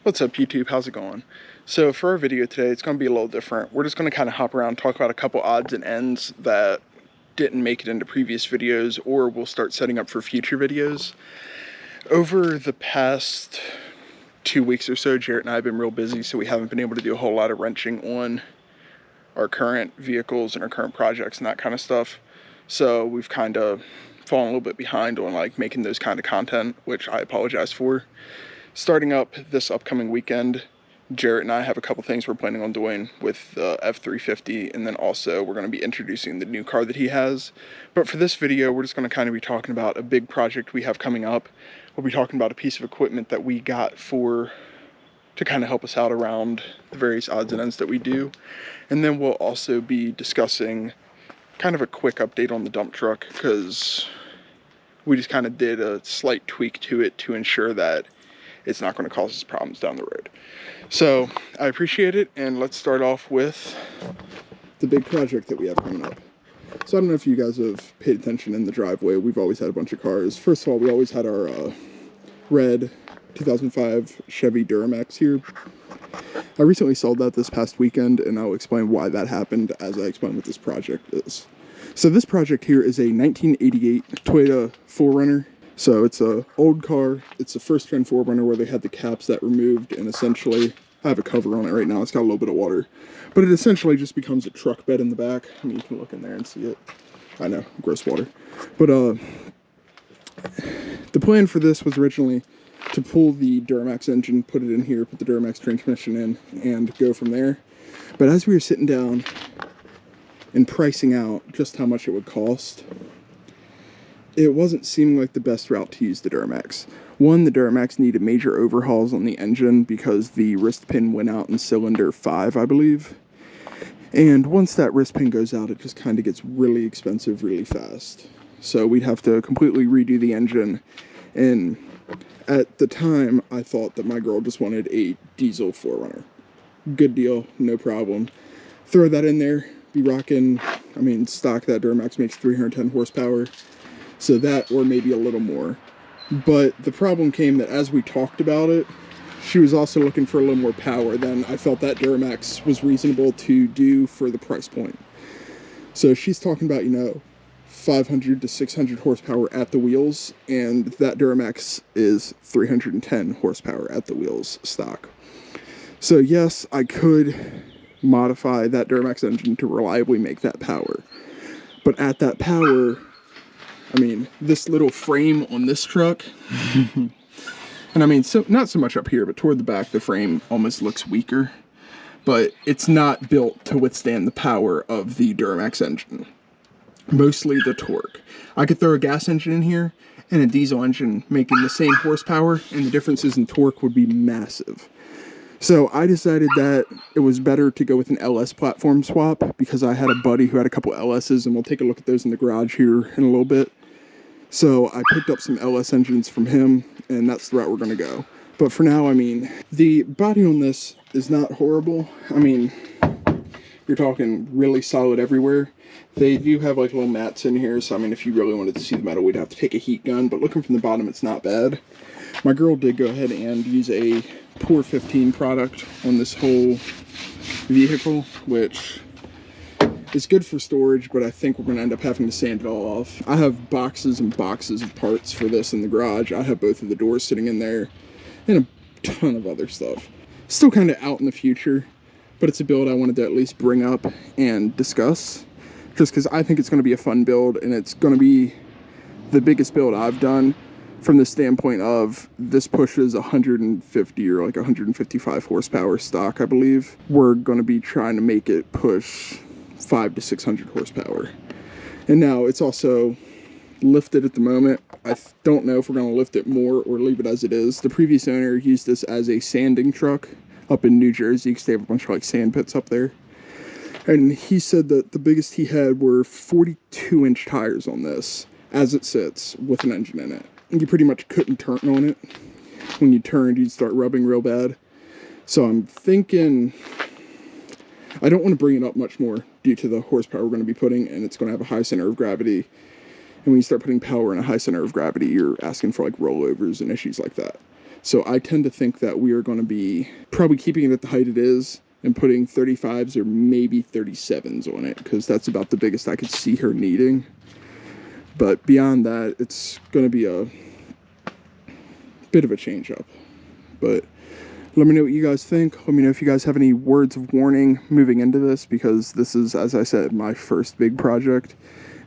What's up YouTube, how's it going? So for our video today, it's going to be a little different. We're just going to kind of hop around, talk about a couple odds and ends that didn't make it into previous videos, or we'll start setting up for future videos. Over the past 2 weeks or so, Jarrett and I have been real busy, so we haven't been able to do a whole lot of wrenching on our current vehicles and our current projects and that kind of stuff. So we've kind of fallen a little bit behind on like making those kind of content, which I apologize for. Starting up this upcoming weekend, Jarrett and I have a couple things we're planning on doing with the F350, and then also we're going to be introducing the new car that he has. But for this video, we're just going to kind of be talking about a big project we have coming up. We'll be talking about a piece of equipment that we got to kind of help us out around the various odds and ends that we do. And then we'll also be discussing kind of a quick update on the dump truck, because we just kind of did a slight tweak to it to ensure that it's not going to cause us problems down the road. So I appreciate it, and let's start off with the big project that we have coming up. So I don't know if you guys have paid attention in the driveway. We've always had a bunch of cars. First of all, we always had our red 2005 Chevy Duramax here. I recently sold that this past weekend, and I'll explain why that happened as I explain what this project is. So this project here is a 1988 Toyota 4Runner. So it's a old car. It's a first gen 4Runner where they had the caps that removed, and essentially, I have a cover on it right now. It's got a little bit of water, but it essentially just becomes a truck bed in the back. I mean, you can look in there and see it. I know, gross water. But the plan for this was originally to pull the Duramax engine, put it in here, put the Duramax transmission in, and go from there. But as we were sitting down and pricing out just how much it would cost, it wasn't seeming like the best route to use the Duramax. One, the Duramax needed major overhauls on the engine because the wrist pin went out in cylinder 5, I believe. And once that wrist pin goes out, it just kind of gets really expensive really fast. So we'd have to completely redo the engine. And at the time, I thought that my girl just wanted a diesel 4Runner. Good deal, no problem. Throw that in there, be rocking, I mean, stock that Duramax makes 310 horsepower. So that, or maybe a little more. But the problem came that as we talked about it, she was also looking for a little more power than I felt that Duramax was reasonable to do for the price point. So she's talking about, 500 to 600 horsepower at the wheels, and that Duramax is 310 horsepower at the wheels stock. So yes, I could modify that Duramax engine to reliably make that power. But at that power, I mean, this little frame on this truck, and I mean, so not so much up here, but toward the back, the frame almost looks weaker, but it's not built to withstand the power of the Duramax engine. Mostly the torque. I could throw a gas engine in here and a diesel engine making the same horsepower, and the differences in torque would be massive. So I decided that it was better to go with an LS platform swap, because I had a buddy who had a couple LS's, and we'll take a look at those in the garage here in a little bit. So I picked up some LS engines from him, and that's the route we're going to go. But for now, I mean, the body on this is not horrible. I mean, you're talking really solid everywhere. They do have like little mats in here, so I mean, if you really wanted to see the metal, we'd have to take a heat gun, but looking from the bottom, it's not bad. My girl did go ahead and use a Pour 15 product on this whole vehicle, which is good for storage, but I think we're going to end up having to sand it all off. I have boxes and boxes of parts for this in the garage. I have both of the doors sitting in there, and a ton of other stuff. Still kind of out in the future, but it's a build I wanted to at least bring up and discuss, just because I think it's going to be a fun build, and it's going to be the biggest build I've done from the standpoint of this pushes 150 or like 155 horsepower stock, I believe. We're going to be trying to make it push 500 to 600 horsepower. And now it's also lifted at the moment. I don't know if we're going to lift it more or leave it as it is. The previous owner used this as a sanding truck up in New Jersey, because they have a bunch of like sand pits up there. And he said that the biggest he had were 42-inch tires on this as it sits with an engine in it. And you pretty much couldn't turn on it. When you turned, you'd start rubbing real bad. So I'm thinking, I don't want to bring it up much more due to the horsepower we're going to be putting, and it's going to have a high center of gravity. And when you start putting power in a high center of gravity, you're asking for like rollovers and issues like that. So I tend to think that we are going to be probably keeping it at the height it is and putting 35s or maybe 37s on it, because that's about the biggest I could see her needing. But beyond that, it's going to be a bit of a change up. But let me know what you guys think. Let me know if you guys have any words of warning moving into this, because this is, as I said, my first big project.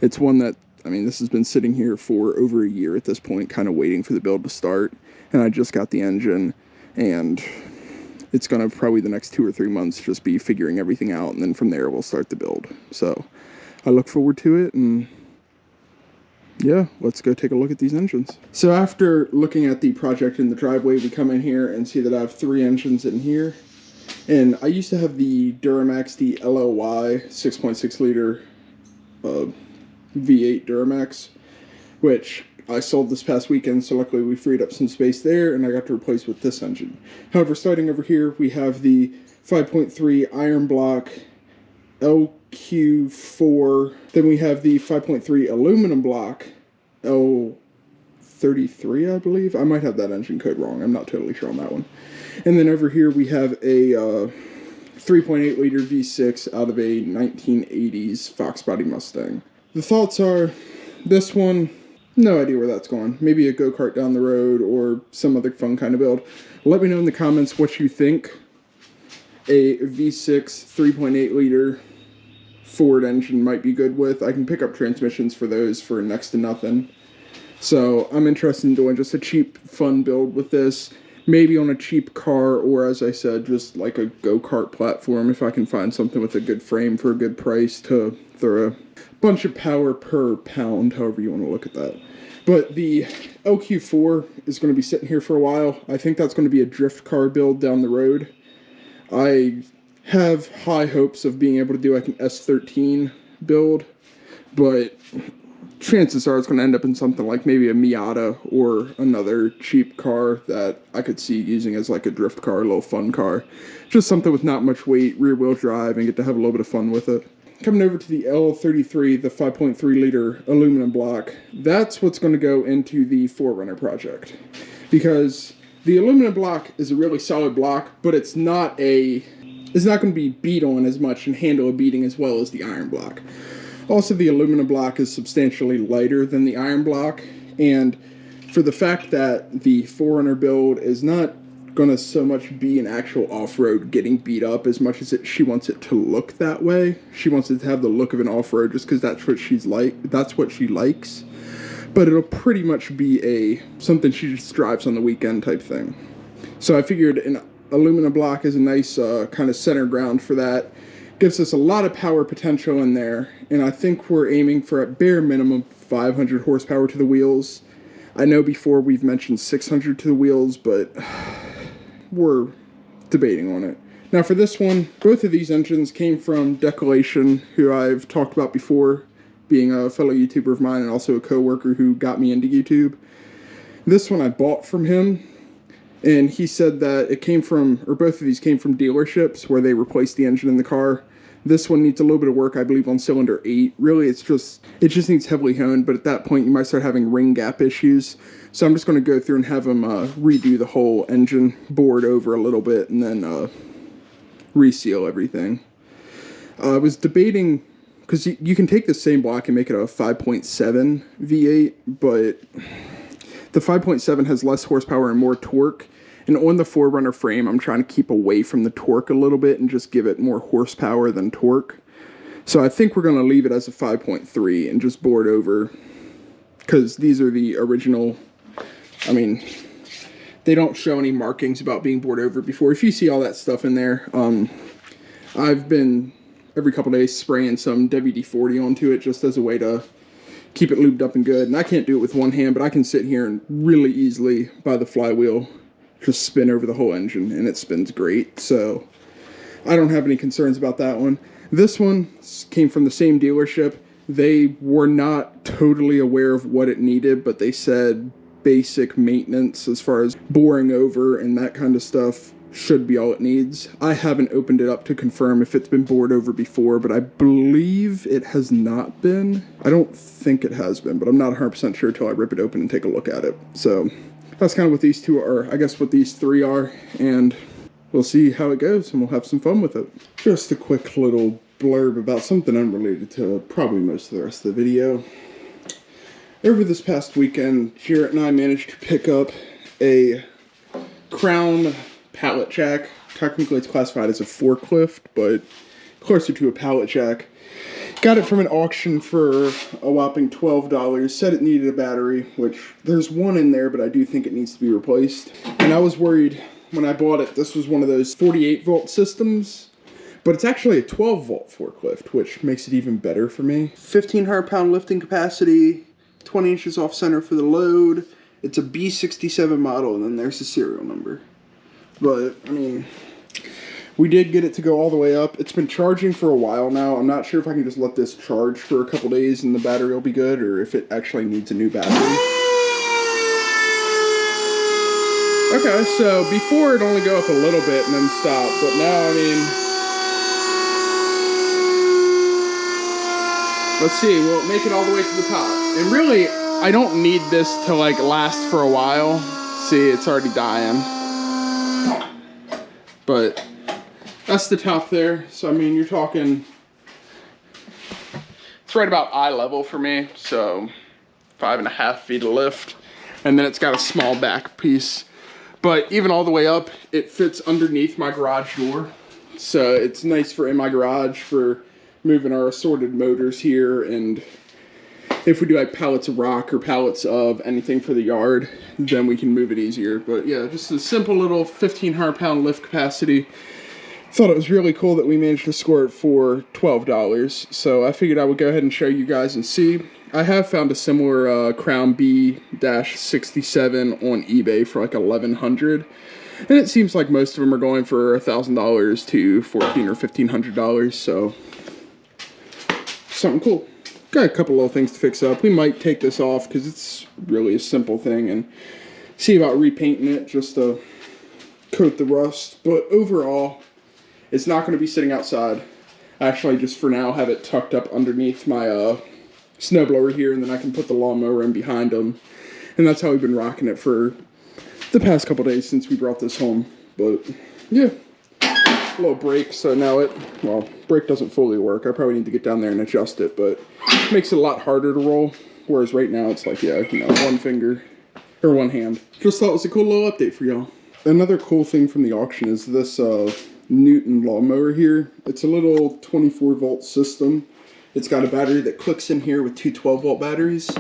It's one that, I mean, this has been sitting here for over a year at this point, kind of waiting for the build to start. And I just got the engine, and it's going to probably the next 2 or 3 months just be figuring everything out, and then from there we'll start the build. So I look forward to it, and yeah, let's go take a look at these engines. So after looking at the project in the driveway, we come in here and see that I have 3 engines in here. And I used to have the Duramax, the LLY 6.6 liter V8 Duramax, which I sold this past weekend, so luckily we freed up some space there, and I got to replace with this engine. However, starting over here, we have the 5.3 iron block LQ4. Then we have the 5.3 aluminum block L33, I believe. I might have that engine code wrong. I'm not totally sure on that one. And then over here we have a 3.8 liter V6 out of a 1980s Fox Body Mustang. The thoughts are, this one, no idea where that's going. Maybe a go-kart down the road or some other fun kind of build. Let me know in the comments what you think a V6 3.8 liter Ford engine might be good with. I can pick up transmissions for those for next to nothing. So I'm interested in doing just a cheap, fun build with this. Maybe on a cheap car, or as I said, just like a go-kart platform if I can find something with a good frame for a good price to throw a bunch of power per pound, however you want to look at that. But the LQ4 is going to be sitting here for a while. I think that's going to be a drift car build down the road. I have high hopes of being able to do like an S13 build, but chances are it's going to end up in something like maybe a Miata or another cheap car that I could see using as like a drift car, a little fun car. Just something with not much weight, rear-wheel drive, and get to have a little bit of fun with it. Coming over to the L33, the 5.3 liter aluminum block, that's what's going to go into the 4Runner project. Because the aluminum block is a really solid block, but it's not going to be beat on as much and handle a beating as well as the iron block. Also, the aluminum block is substantially lighter than the iron block, and for the fact that the 4Runner build is not going to so much be an actual off-road getting beat up as much as she wants it to look that way. She wants it to have the look of an off-road just because that's what that's what she likes. But it'll pretty much be something she just drives on the weekend type thing. So I figured an aluminum block is a nice kind of center ground for that. Gives us a lot of power potential in there, and I think we're aiming for at bare minimum 500 horsepower to the wheels. I know before we've mentioned 600 to the wheels, but we're debating on it. Now for this one, both of these engines came from Decolation, who I've talked about before, being a fellow YouTuber of mine and also a co-worker who got me into YouTube. This one I bought from him, and he said that it came from, or both of these came from dealerships where they replaced the engine in the car. This one needs a little bit of work, I believe, on cylinder 8. Really, it just needs heavily honed, but at that point you might start having ring gap issues. So I'm just going to go through and have him redo the whole engine board over a little bit and then reseal everything. I was debating, because you can take the same block and make it a 5.7 V8, but the 5.7 has less horsepower and more torque. And on the 4Runner frame, I'm trying to keep away from the torque a little bit and just give it more horsepower than torque. So I think we're going to leave it as a 5.3 and just board over, because these are the original. I mean, they don't show any markings about being bored over before. If you see all that stuff in there, I've been every couple days spraying some WD-40 onto it just as a way to keep it lubed up and good. And I can't do it with one hand, but I can sit here and really easily, by the flywheel, just spin over the whole engine, and it spins great. So I don't have any concerns about that one. This one came from the same dealership. They were not totally aware of what it needed, but they said basic maintenance as far as boring over and that kind of stuff should be all it needs. I haven't opened it up to confirm if it's been bored over before, but I believe it has not been. I don't think it has been, but I'm not 100% sure until I rip it open and take a look at it. So that's kind of what these two are, I guess what these three are, and we'll see how it goes and we'll have some fun with it. Just a quick little blurb about something unrelated to probably most of the rest of the video. Over this past weekend, Jarrett and I managed to pick up a Crown pallet jack. Technically it's classified as a forklift, but closer to a pallet jack. Got it from an auction for a whopping $12. Said it needed a battery, which there's one in there, but I do think it needs to be replaced. And I was worried when I bought it, this was one of those 48 volt systems, but it's actually a 12 volt forklift, which makes it even better for me. 1,500 pound lifting capacity, 20 inches off center for the load. It's a B67 model, and then there's the serial number. But, I mean, we did get it to go all the way up. It's been charging for a while now. I'm not sure if I can just let this charge for a couple days and the battery will be good, or if it actually needs a new battery. Okay, so before it'd only go up a little bit and then stop, but now, I mean, let's see, we'll make it all the way to the top. And really, I don't need this to like last for a while. See, it's already dying. But that's the top there. So, I mean, you're talking, it's right about eye level for me. So 5.5 feet of lift. And then it's got a small back piece. But even all the way up, it fits underneath my garage door. So it's nice for in my garage for moving our assorted motors here. And if we do like pallets of rock or pallets of anything for the yard, then we can move it easier. But yeah, just a simple little 1,500 pound lift capacity. Thought it was really cool that we managed to score it for $12. So I figured I would go ahead and show you guys and see. I have found a similar Crown B-67 on eBay for like $1,100. And it seems like most of them are going for $1,000 to $1,400 or $1,500. So something cool. Got a couple little things to fix up. We might take this off because it's really a simple thing and see about repainting it just to coat the rust. But overall, it's not going to be sitting outside. Actually, just for now, have it tucked up underneath my snowblower here, and then I can put the lawnmower in behind them. And that's how we've been rocking it for the past couple days since we brought this home. But yeah, a little brake. So now well, brake doesn't fully work. I probably need to get down there and adjust it, but it makes it a lot harder to roll. Whereas right now it's like, yeah, you know, one finger or one hand. Just thought it was a cool little update for y'all. Another cool thing from the auction is this Newton lawnmower here. It's a little 24 volt system. It's got a battery that clicks in here with two 12 volt batteries.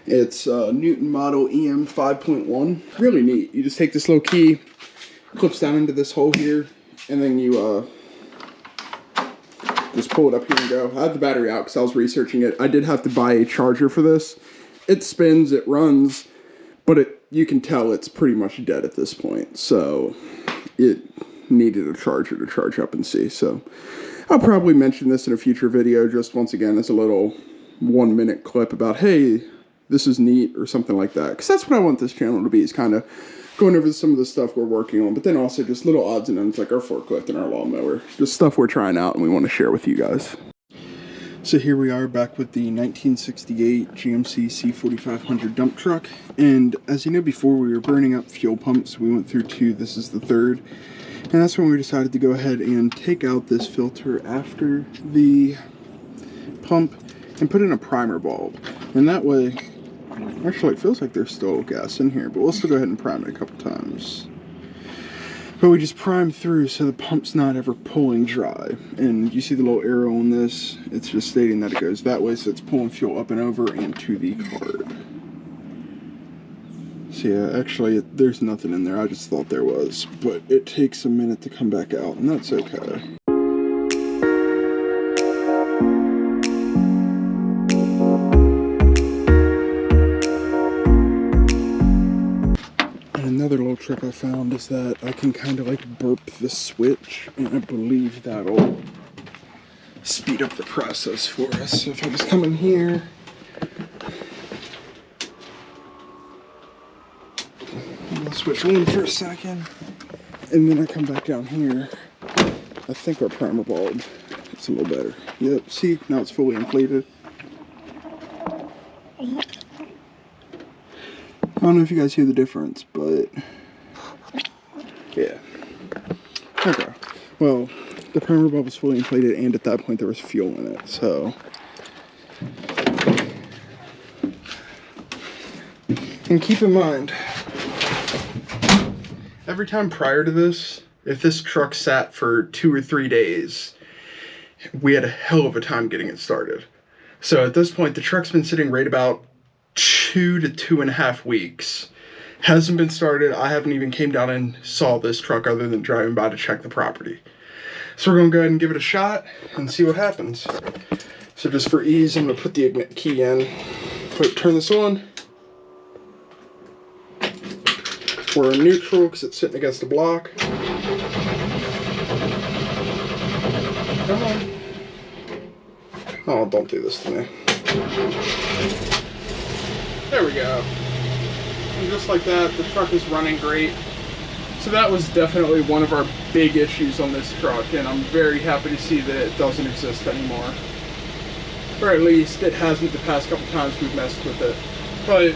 It's Newton model EM 5.1. Really neat. You just take this little key, clips down into this hole here, and then you just pull it up here and go. I had the battery out because I was researching it. I did have to buy a charger for this. It spins, it runs, but you can tell it's pretty much dead at this point. So it needed a charger to charge up and see. So I'll probably mention this in a future video, just once again as a little 1 minute clip about, hey, this is neat or something like that. Because that's what I want this channel to be, is kind of going over some of the stuff we're working on, but then also just little odds and ends like our forklift and our lawnmower. Just stuff we're trying out and we want to share with you guys. So here we are back with the 1968 GMC C4500 dump truck. And as you know, before we were burning up fuel pumps, we went through two. This is the third. And that's when we decided to go ahead and take out this filter after the pump and put in a primer bulb. And that way, actually it feels like there's still gas in here, but we'll still go ahead and prime it a couple times. But we just prime through so the pump's not ever pulling dry. And you see the little arrow on this, it's just stating that it goes that way, so it's pulling fuel up and over and to the card. So yeah, actually there's nothing in there, I just thought there was. But it takes a minute to come back out, and that's okay. Another little trick I found is that I can kind of like burp the switch, and I believe that'll speed up the process for us. So if I just come in here, I'll switch on for a second, and then I come back down here, I think our primer bulb is a little better. Yep, see, now it's fully inflated. I don't know if you guys hear the difference, but yeah. Okay. Well, the primer bulb was fully inflated, and at that point there was fuel in it, so. And keep in mind, every time prior to this, if this truck sat for 2 or 3 days, we had a hell of a time getting it started. So at this point, the truck's been sitting right about 2 to 2.5 weeks. Hasn't been started. I haven't even came down and saw this truck other than driving by to check the property. So we're gonna go ahead and give it a shot and see what happens. So just for ease, I'm gonna put the key in, turn this on. We're in neutral because it's sitting against the block. Come on. Oh, don't do this to me. There we go. And just like that, the truck is running great. So that was definitely one of our big issues on this truck, and I'm very happy to see that it doesn't exist anymore. Or at least it hasn't the past couple times we've messed with it. But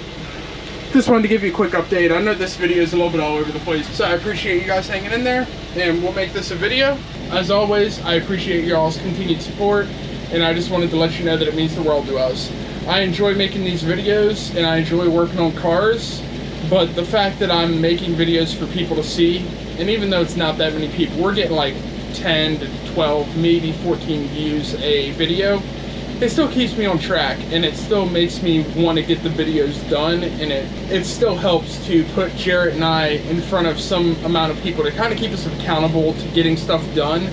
just wanted to give you a quick update. I know this video is a little bit all over the place, so I appreciate you guys hanging in there, and we'll make this a video. As always, I appreciate y'all's continued support, and I just wanted to let you know that it means the world to us. I enjoy making these videos, and I enjoy working on cars, but the fact that I'm making videos for people to see, and even though it's not that many people, we're getting like 10 to 12, maybe 14 views a video, it still keeps me on track, and it still makes me want to get the videos done, and it still helps to put Jarrett and I in front of some amount of people to kind of keep us accountable to getting stuff done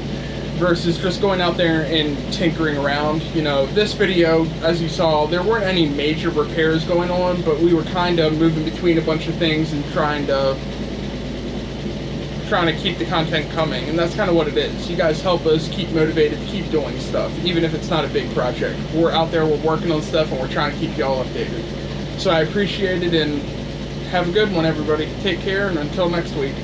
versus just going out there and tinkering around. You know, this video, as you saw, there weren't any major repairs going on, but we were kind of moving between a bunch of things and trying to keep the content coming, and that's kind of what it is. You guys help us keep motivated to keep doing stuff, even if it's not a big project. We're out there, we're working on stuff, and we're trying to keep y'all updated. So I appreciate it, and have a good one, everybody. Take care, and until next week.